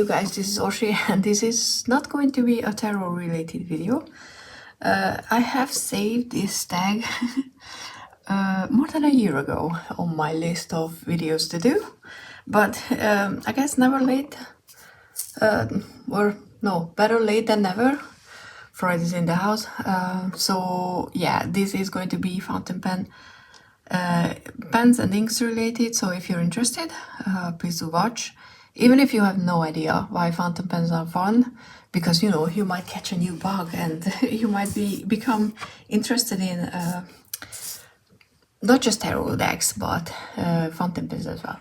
guys, this is Orsi and this is not going to be a tarot related video. I have saved this tag more than a year ago on my list of videos to do, but I guess never late, or no, better late than never. Freud is in the house. So yeah, this is going to be fountain pen, pens and inks related, so if you're interested, please do watch. Even if you have no idea why fountain pens are fun, because you know, you might catch a new bug and you might become interested in not just tarot decks, but fountain pens as well.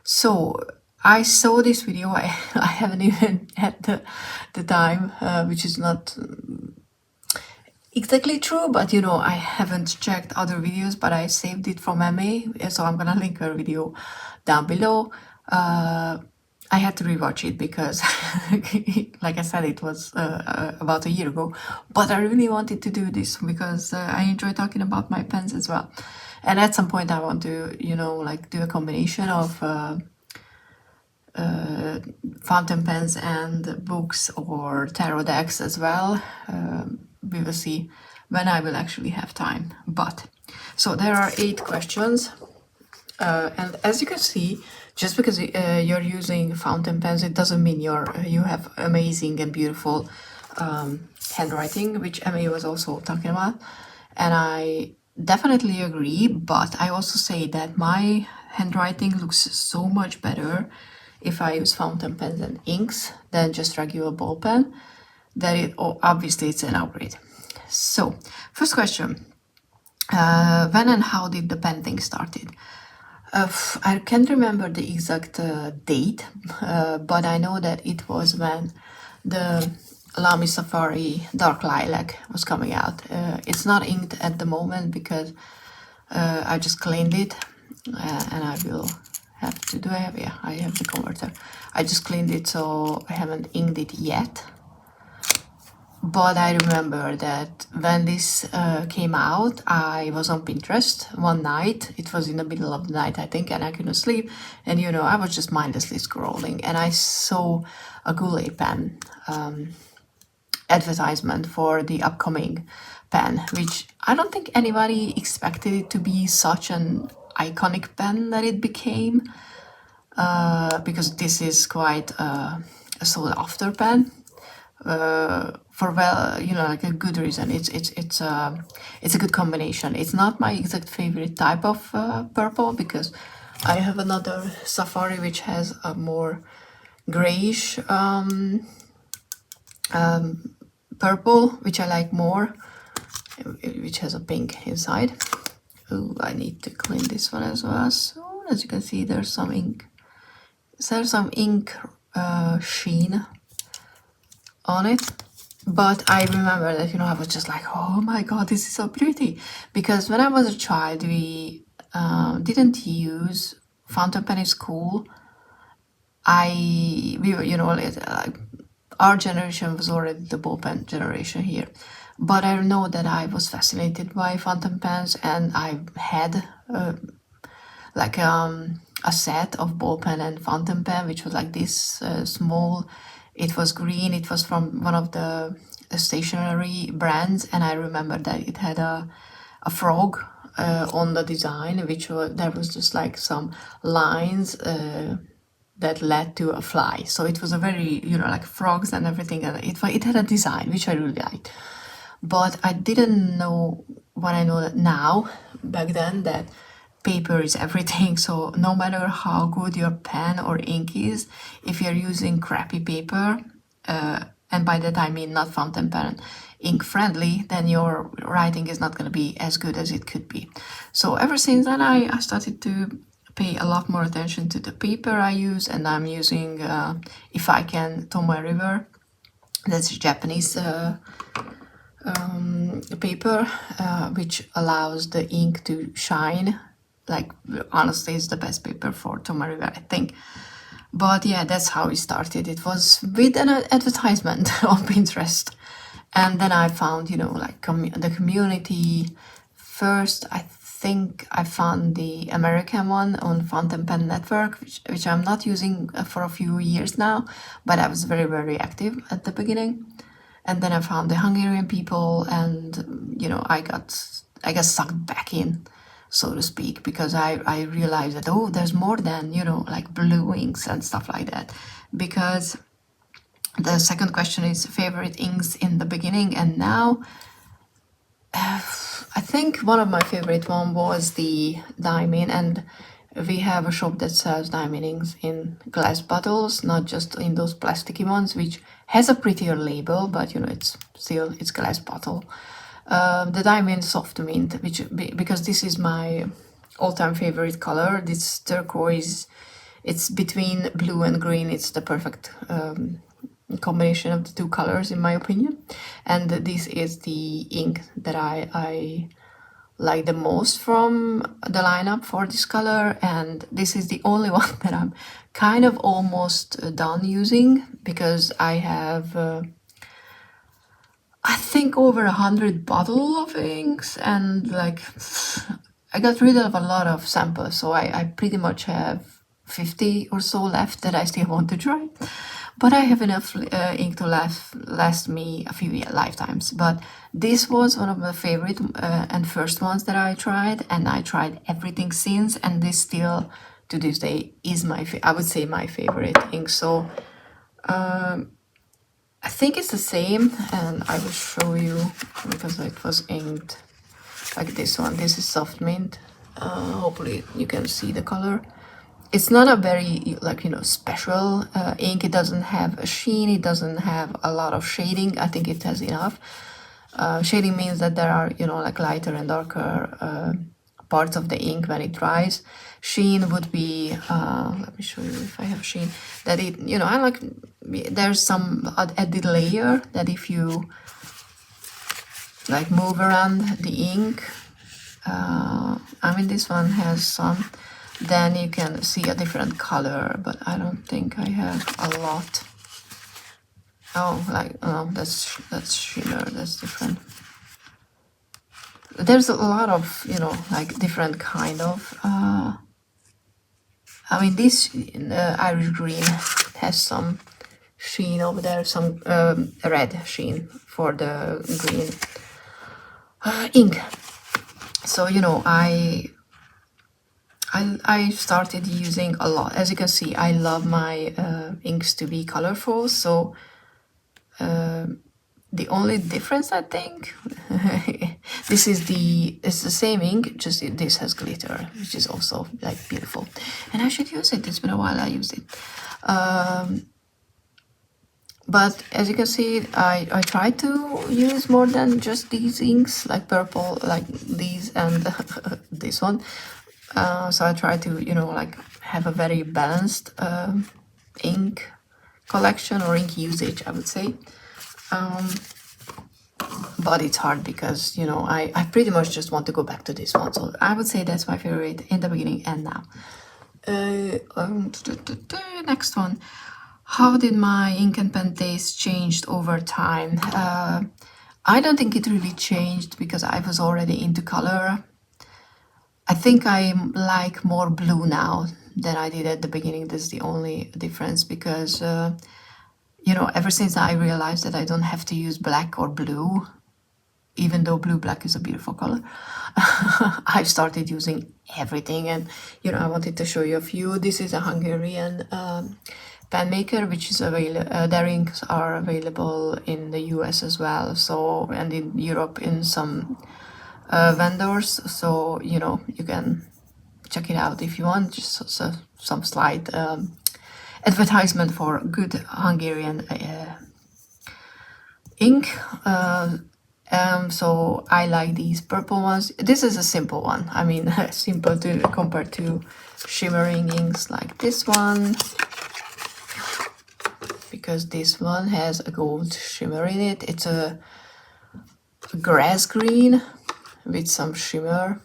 So I saw this video, I haven't even had the time, which is not exactly true, but you know, I haven't checked other videos, but I saved it from Emmy, so I'm gonna link her video down below. I had to rewatch it because like I said, it was about a year ago, but I really wanted to do this because I enjoy talking about my pens as well, and at some point I want to, you know, like do a combination of fountain pens and books or tarot decks as well. We will see when I will actually have time. But so there are 8 questions, and as you can see, just because you're using fountain pens, it doesn't mean you have amazing and beautiful handwriting, which Emily was also talking about, and I definitely agree. But I also say that my handwriting looks so much better if I use fountain pens and inks than just regular ball pen, that obviously it's an upgrade. So first question, when and how did the pen thing started? I can't remember the exact date, but I know that it was when the Lamy Safari Dark Lilac was coming out. It's not inked at the moment because I just cleaned it, and I will have to do. I have the converter. I just cleaned it, so I haven't inked it yet. But I remember that when this came out, I was on Pinterest one night. It was in the middle of the night, I think, and I couldn't sleep. And you know, I was just mindlessly scrolling, and I saw a Goulet pen advertisement for the upcoming pen, which I don't think anybody expected it to be such an iconic pen that it became, because this is quite a sought after pen. For, well, you know, like a good reason. It's a good combination. It's not my exact favorite type of purple, because I have another Safari which has a more grayish purple, which I like more, which has a pink inside. Ooh, I need to clean this one as well. So as you can see, there's some ink. There's some ink sheen on it. But I remember that, you know, I was just like, oh my god, this is so pretty, because when I was a child, we didn't use fountain pen in school. We were, you know, like, our generation was already the ball pen generation here, but I know that I was fascinated by fountain pens, and I had like a set of ball pen and fountain pen, which was like this small. It was green. It was from one of the stationery brands, and I remember that it had a frog on the design, which there was just like some lines that led to a fly. So it was a very, you know, like frogs and everything. And it had a design which I really liked, but I didn't know what I know that now. Back then, that paper is everything. So no matter how good your pen or ink is, if you're using crappy paper, and by that I mean not fountain pen ink friendly, then your writing is not going to be as good as it could be. So ever since then, I started to pay a lot more attention to the paper I use, and I'm using, if I can, Tomoe River. That's Japanese paper, which allows the ink to shine. Like, honestly, it's the best paper for Tomoe River, I think. But yeah, that's how it started. It was with an advertisement on Pinterest, and then I found, you know, like the community first. I think I found the American one on Fountain Pen Network, which I'm not using for a few years now, but I was very, very active at the beginning. And then I found the Hungarian people, and you know, I got sucked back in, so to speak, because I realized that, oh, there's more than, you know, like blue inks and stuff like that. Because the second question is favorite inks in the beginning and now. I think one of my favorite one was the diamond, and we have a shop that sells diamond inks in glass bottles, not just in those plasticky ones, which has a prettier label, but you know, it's glass bottle. The diamond soft mint, which because this is my all-time favorite color. This turquoise, it's between blue and green. It's the perfect combination of the two colors, in my opinion. And this is the ink that I like the most from the lineup for this color, and this is the only one that I'm kind of almost done using, because I have I think over 100 bottles of inks, and like I got rid of a lot of samples, so I pretty much have 50 or so left that I still want to try. But I have enough ink to last me a few lifetimes. But this was one of my favorite and first ones that I tried, and I tried everything since, and this still to this day is I would say my favorite ink. So I think it's the same, and I will show you because it was inked like this one. This is soft mint. Hopefully you can see the color. It's not a very, like, you know, special ink. It doesn't have a sheen. It doesn't have a lot of shading. I think it has enough. Shading means that there are, you know, like lighter and darker parts of the ink when it dries. Sheen would be, let me show you if I have sheen, that it, you know, I like, there's some added layer that if you like move around the ink, I mean, this one has some, then you can see a different color, but I don't think I have a lot. Oh, like, oh, that's shimmer, that's different. There's a lot of, you know, like different kind of, I mean, this Irish green has some sheen over there, some red sheen for the green ink. So, you know, I started using a lot. As you can see, I love my inks to be colorful. So the only difference, I think, it's the same ink, just this has glitter, which is also like beautiful. And I should use it. It's been a while I used it. But as you can see, I try to use more than just these inks, like purple, like these and this one. So I try to, you know, like have a very balanced ink collection or ink usage, I would say. But it's hard because, you know, I pretty much just want to go back to this one. So I would say that's my favorite in the beginning and now. Next one. How did my ink and pen taste changed over time? I don't think it really changed because I was already into color. I think I like more blue now than I did at the beginning. This is the only difference because, you know, ever since I realized that I don't have to use black or blue, even though blue-black is a beautiful color, I've started using everything. And, you know, I wanted to show you a few. This is a Hungarian pen maker, which is available. Their inks are available in the US as well. So, and in Europe in some vendors. So, you know, you can check it out if you want. Just some slight advertisement for good Hungarian ink. So I like these purple ones. This is a simple one. I mean, simple to compare to shimmering inks like this one, because this one has a gold shimmer in it. It's a grass green with some shimmer,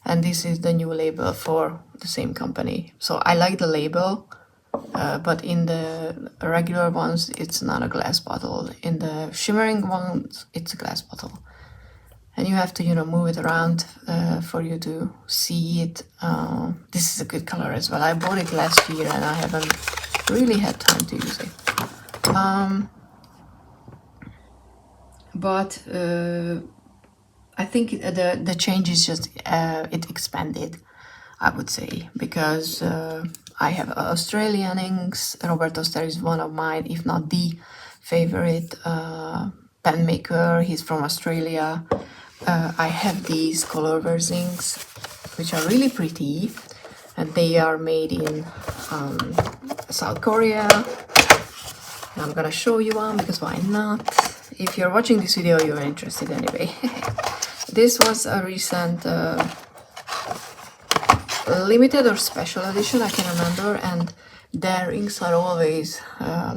and this is the new label for the same company. So I like the label, but in the regular ones it's not a glass bottle. In the shimmering ones it's a glass bottle, and you have to, you know, move it around for you to see it. This is a good color as well. I bought it last year and I haven't really had time to use it. But I think the change is just it expanded, I would say, because I have Australian inks. Robert Oster is one of mine, if not the favorite pen maker. He's from Australia. I have these colorverse inks, which are really pretty, and they are made in South Korea. And I'm gonna show you one because why not? If you're watching this video, you're interested anyway. This was a recent limited or special edition, I can remember, and their inks are always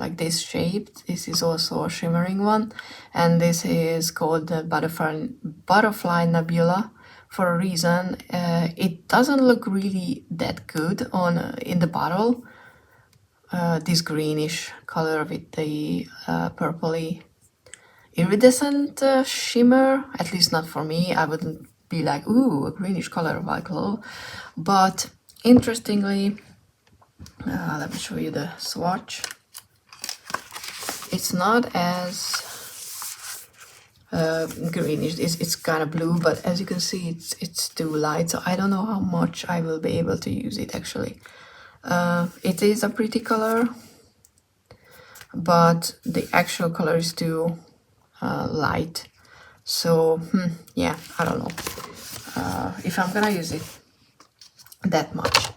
like this shaped. This is also a shimmering one, and this is called the Butterfly Nebula for a reason. It doesn't look really that good on in the bottle. This greenish color with the purpley iridescent shimmer, at least not for me. I wouldn't be like, ooh, a greenish color of alcohol. But interestingly, let me show you the swatch. It's not as greenish. It's kind of blue, but as you can see, it's too light, so I don't know how much I will be able to use it actually. It is a pretty color, but the actual color is too light. So yeah, I don't know if I'm gonna use it that much.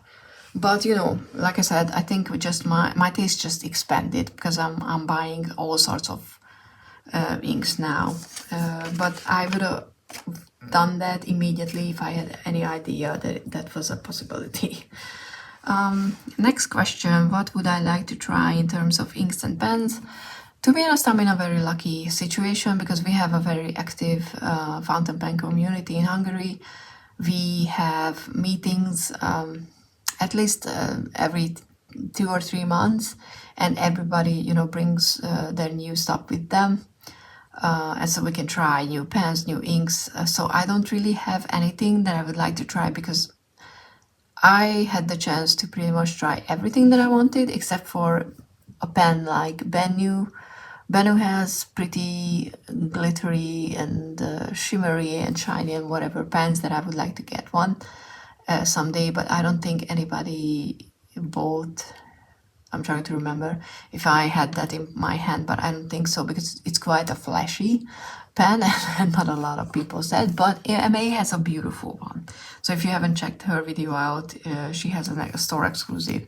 But you know, like I said, I think just my taste just expanded because I'm buying all sorts of inks now. But I would have done that immediately if I had any idea that that was a possibility. Next question, what would I like to try in terms of inks and pens? To be honest, I'm in a very lucky situation because we have a very active fountain pen community in Hungary. We have meetings at least every 2 or 3 months, and everybody, you know, brings their new stuff with them. And so we can try new pens, new inks. So I don't really have anything that I would like to try because I had the chance to pretty much try everything that I wanted except for a pen like Bennu. Bennu has pretty glittery and shimmery and shiny and whatever pens that I would like to get one someday, but I don't think anybody bought. I'm trying to remember if I had that in my hand, but I don't think so because it's quite a flashy pen and not a lot of people said, but MA has a beautiful one. So if you haven't checked her video out, she has a store exclusive.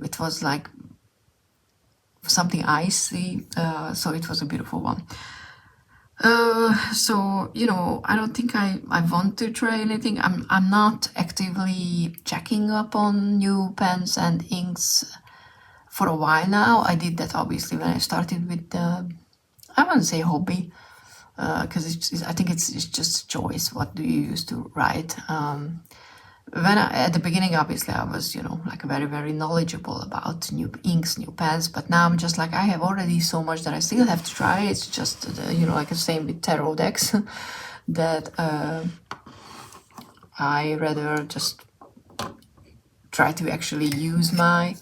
It was like something icy, so it was a beautiful one. So you know, I don't think I want to try anything. I'm not actively checking up on new pens and inks for a while now. I did that obviously when I started with the, I wouldn't say hobby, because I think it's just a choice. What do you use to write? At the beginning, obviously, I was, you know, like very, very knowledgeable about new inks, new pens, but now I'm just like, I have already so much that I still have to try. It's just, you know, like the same with tarot decks, that I rather just try to actually use my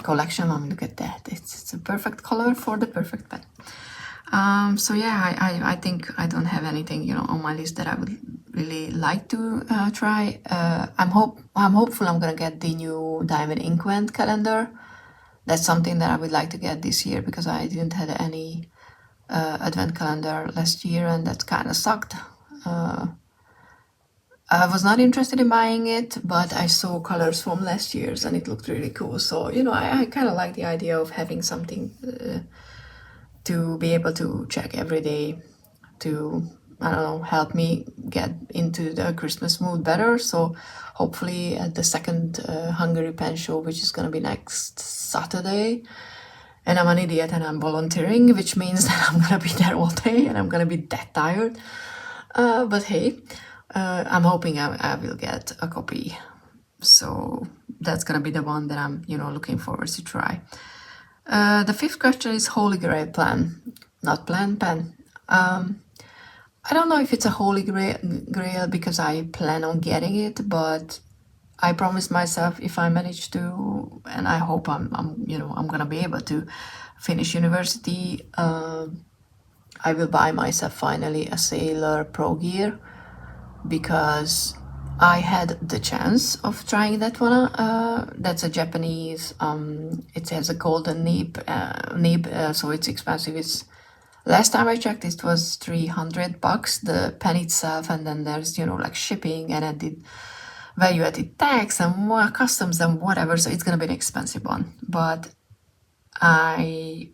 collection. Look at that. It's a perfect color for the perfect pen. So yeah, I think I don't have anything, you know, on my list that I would really like to try. I'm hopeful I'm gonna get the new Diamond Inkwent calendar. That's something that I would like to get this year because I didn't have any advent calendar last year, and that kind of sucked. I was not interested in buying it, but I saw colors from last year's and it looked really cool. So, you know, I kind of like the idea of having something to be able to check every day to, I don't know, help me get into the Christmas mood better. So hopefully at the second Hungary Pen Show, which is going to be next Saturday, and I'm an idiot and I'm volunteering, which means that I'm going to be there all day and I'm going to be that tired. But hey, I'm hoping I will get a copy. So that's going to be the one that I'm, you know, looking forward to try. The fifth question is Holy Grail pen. Not pen. I don't know if it's a holy grail because I plan on getting it, but I promised myself if I manage to, and I hope I'm gonna be able to finish university. I will buy myself finally a Sailor Pro Gear because I had the chance of trying that one. That's a Japanese. It has a golden nib, so it's expensive. It's last time I checked, it was $300, the pen itself, and then there's like shipping and added value-added tax and more customs and whatever. So it's gonna be an expensive one, but like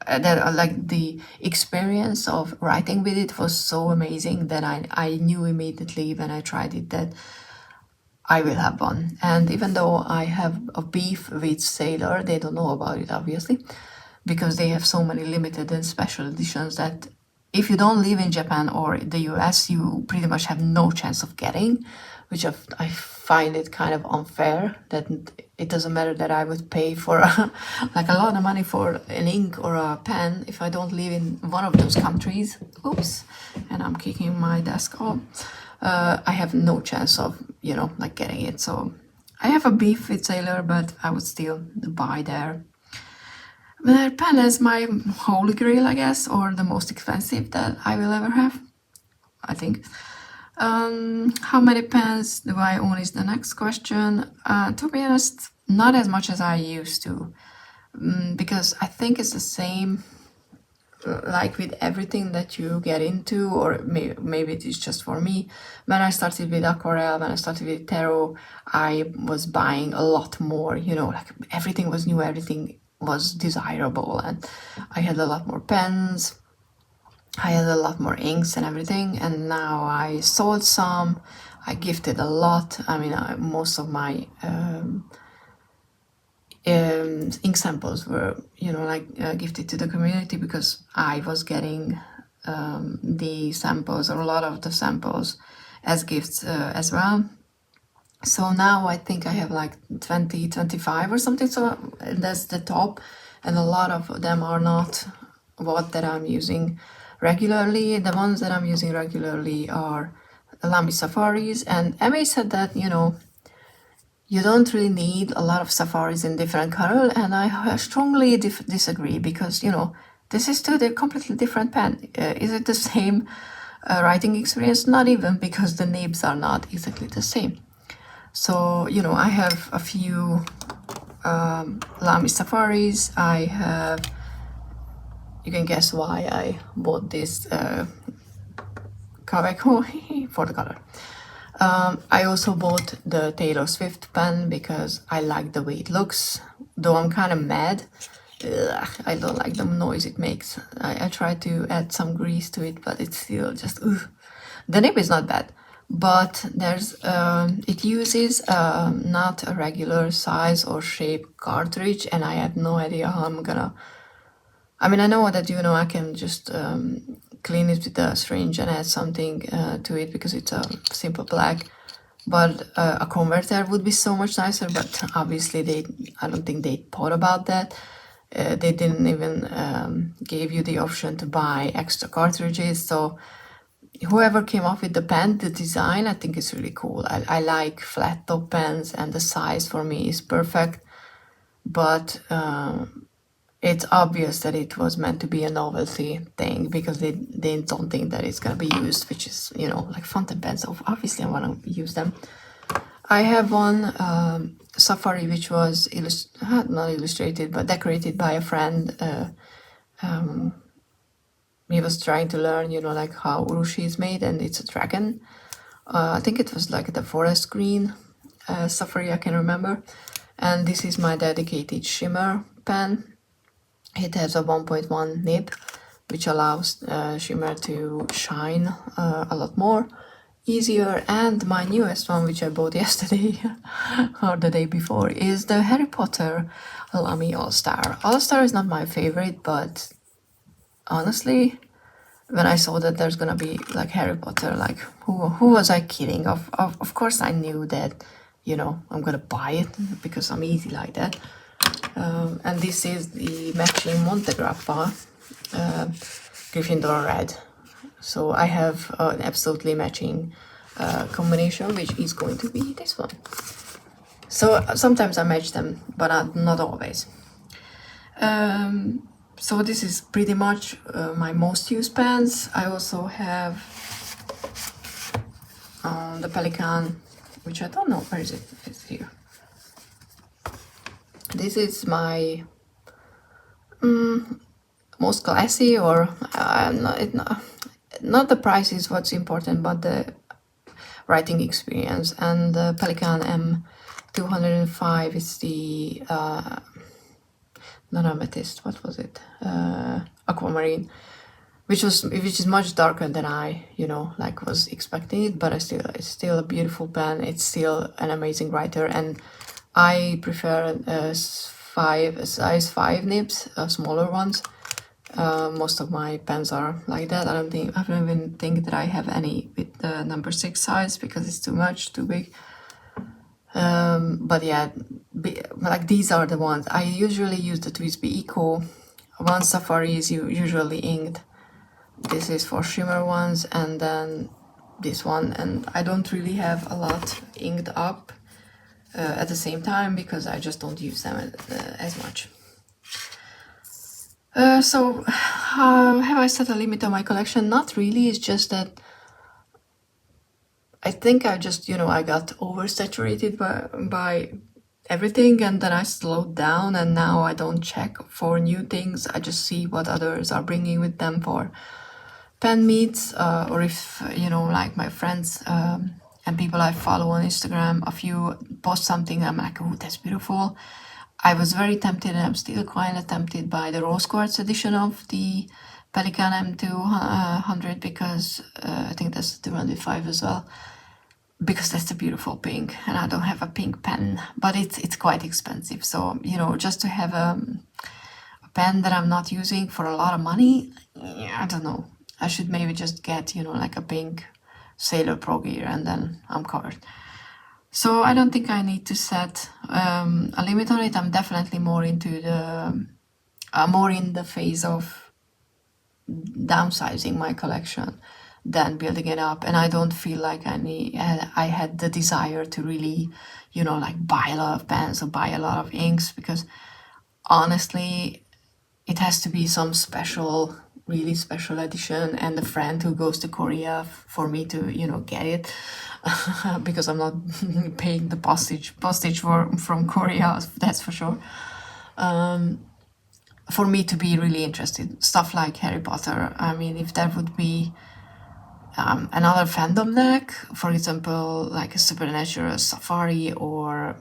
the experience of writing with it was so amazing that I knew immediately when I tried it that I will have one. And even though I have a beef with Sailor, they don't know about it obviously, because they have so many limited and special editions that if you don't live in Japan or the US, you pretty much have no chance of getting, which I find it kind of unfair that it doesn't matter that I would pay for like a lot of money for an ink or a pen if I don't live in one of those countries. Oops, and I'm kicking my desk off. I have no chance of, like getting it. So I have a beef with Sailor, but I would still buy their pen is my holy grail, I guess, or the most expensive that I will ever have, I think. How many pens do I own is the next question. To be honest, not as much as I used to, because I think it's the same like with everything that you get into, or maybe it is just for me. When I started with aquarelle, when I started with tarot, I was buying a lot more, like everything was new, everything was desirable, and I had a lot more pens, I had a lot more inks and everything. And now I sold some, I gifted a lot. I mean, most of my ink samples were gifted to the community because I was getting the samples, or a lot of the samples, as gifts as well. So now I think I have like 25 or something, so that's the top, and a lot of them are not what that I'm using regularly. The ones that I'm using regularly are Lamy Safaris, and Emma said that you don't really need a lot of safaris in different color, and I strongly disagree, because this is two completely different pen. Is it the same writing experience? Not even, because the nibs are not exactly the same. So I have a few Lamy Safaris. I have, you can guess why I bought this Kaweco for the color. I also bought the Taylor Swift pen because I like the way it looks, though I'm kind of mad. I don't like the noise it makes. I try to add some grease to it, but it's still just, The nib is not bad, but there's, it uses not a regular size or shape cartridge, and I have no idea how I'm gonna, I mean, I know that, I can just clean it with a syringe and add something to it because it's a simple black, but a converter would be so much nicer. But obviously I don't think they thought about that. They didn't even give you the option to buy extra cartridges. So whoever came up with the pen, the design, I think is really cool. I like flat top pens, and the size for me is perfect, but it's obvious that it was meant to be a novelty thing, because they don't think that it's going to be used, which is, like fountain pens. So obviously I want to use them. I have one safari which was not illustrated, but decorated by a friend. He was trying to learn, like how Orsi is made, and it's a dragon. I think it was like the forest green safari, I can remember. And this is my dedicated shimmer pen. It has a 1.1 nib, which allows shimmer to shine a lot more, easier. And my newest one, which I bought yesterday or the day before, is the Harry Potter Lamy All-Star. All-Star is not my favorite, but honestly, when I saw that there's gonna be like Harry Potter, like who was I kidding? Of course I knew that, I'm gonna buy it because I'm easy like that. And this is the matching Monte Grappa Gryffindor red. So I have an absolutely matching combination, which is going to be this one. So sometimes I match them, but not always. So this is pretty much my most used pens. I also have the Pelican, which I don't know, where is it? It's here. This is my most classy, or not the price is what's important, but the writing experience. And the Pelican M205 is the not amethyst, what was it? Aquamarine, which is much darker than I was expecting it, but it's still a beautiful pen. It's still an amazing writer, and I prefer size 5 nibs, smaller ones. Most of my pens are like that. I don't even think that I have any with the number 6 size, because it's too big. But yeah, like these are the ones I usually use. The TWSBI Eco. One Safari is usually inked. This is for shimmer ones, and then this one. And I don't really have a lot inked up at the same time, because I just don't use them as much. So have I set a limit on my collection? Not really. It's just that I think I just, I got oversaturated by everything, and then I slowed down, and now I don't check for new things. I just see what others are bringing with them for pen meets, or if, like my friends and people I follow on Instagram, a few post something, I'm like, oh, that's beautiful. I was very tempted, and I'm still quite tempted by the rose quartz edition of the Pelican M200, because I think that's the 205 as well, because that's a beautiful pink, and I don't have a pink pen, but it's quite expensive. So, just to have a pen that I'm not using for a lot of money, I don't know. I should maybe just get, like a pink Sailor Pro Gear, and then I'm covered. So I don't think I need to set a limit on it. I'm definitely more into more in the phase of downsizing my collection than building it up. And I don't feel like I had the desire to really, like buy a lot of pens or buy a lot of inks, because honestly, it has to be some really special edition, and a friend who goes to Korea for me to, get it. Because I'm not paying the postage from Korea, that's for sure. For me to be really interested, stuff like Harry Potter. I mean, if there would be another fandom deck, for example, like a Supernatural Safari or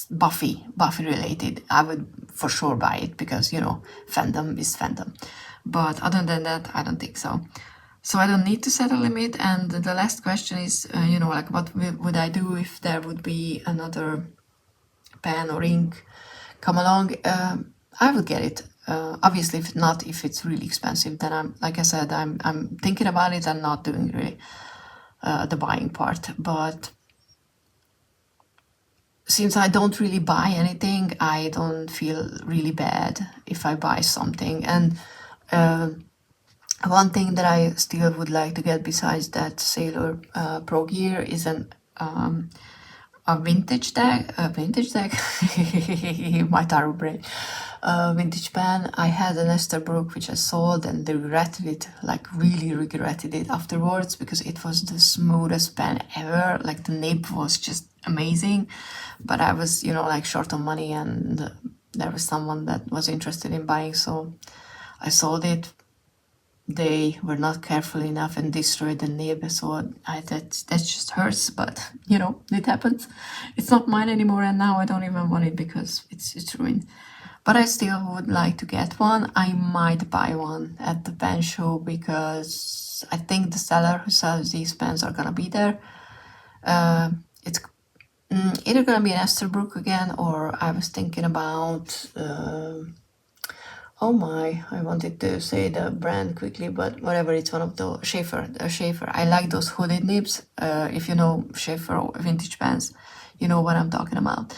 Buffy related, I would for sure buy it, because fandom is fandom. But other than that, I don't think so. So I don't need to set a limit. And the last question is, like what would I do if there would be another pen or ink come along? I would get it. Obviously, if it's really expensive, then like I said, I'm thinking about it and not doing really the buying part. But since I don't really buy anything, I don't feel really bad if I buy something. And one thing that I still would like to get besides that Sailor Pro Gear is a vintage deck. My taro brain. Vintage pen. I had an Esterbrook which I sold, and really regretted it afterwards, because it was the smoothest pen ever. Like the nib was just amazing, but I was short on money, and there was someone that was interested in buying, so I sold it. They were not careful enough and destroyed the nib, so that just hurts, but it happens. It's not mine anymore, and now I don't even want it because it's ruined. But I still would like to get one. I might buy one at the pen show, because I think the seller who sells these pens are gonna be there. It's either gonna be an Esterbrook again, or I was thinking about oh my, I wanted to say the brand quickly, but whatever, it's one of the Schaefer. I like those hooded nibs. If you know Schaefer vintage pens, you know what I'm talking about.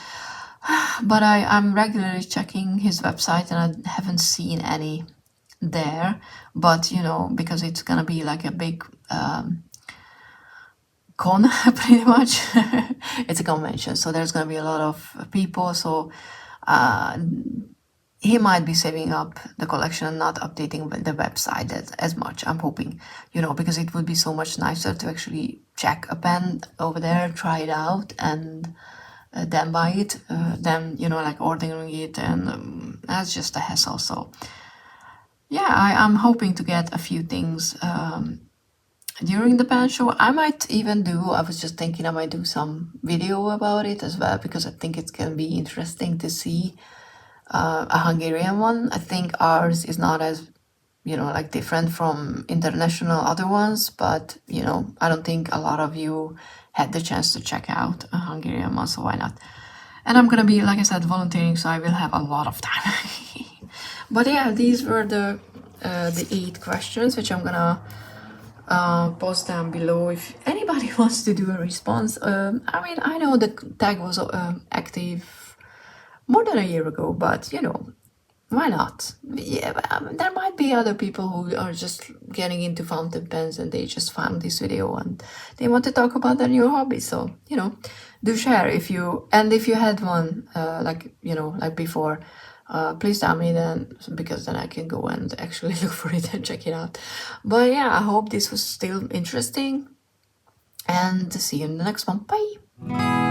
But I'm regularly checking his website, and I haven't seen any there, but you know, because it's gonna be like a big con pretty much. It's a convention, so there's gonna be a lot of people, so he might be saving up the collection and not updating the website as much, I'm hoping, you know, because it would be so much nicer to actually check a pen over there, try it out, and then buy it, then, you know, like ordering it, and that's just a hassle. So yeah, I'm hoping to get a few things during the pen show. I might even I was just thinking I might do some video about it as well, because I think it can be interesting to see a Hungarian one. I think ours is not as, you know, like different from international other ones, but you know, I don't think a lot of you had the chance to check out a Hungarian one, so why not? And I'm gonna be, like I said, volunteering, so I will have a lot of time. But yeah, these were the 8 questions, which I'm gonna post down below if anybody wants to do a response. I mean, I know the tag was active more than a year ago, but you know, why not? Yeah, there might be other people who are just getting into fountain pens and they just found this video and they want to talk about their new hobby. So, you know, do share if you had one, like, you know, like before, please tell me then, because then I can go and actually look for it and check it out. But yeah, I hope this was still interesting, and see you in the next one. Bye!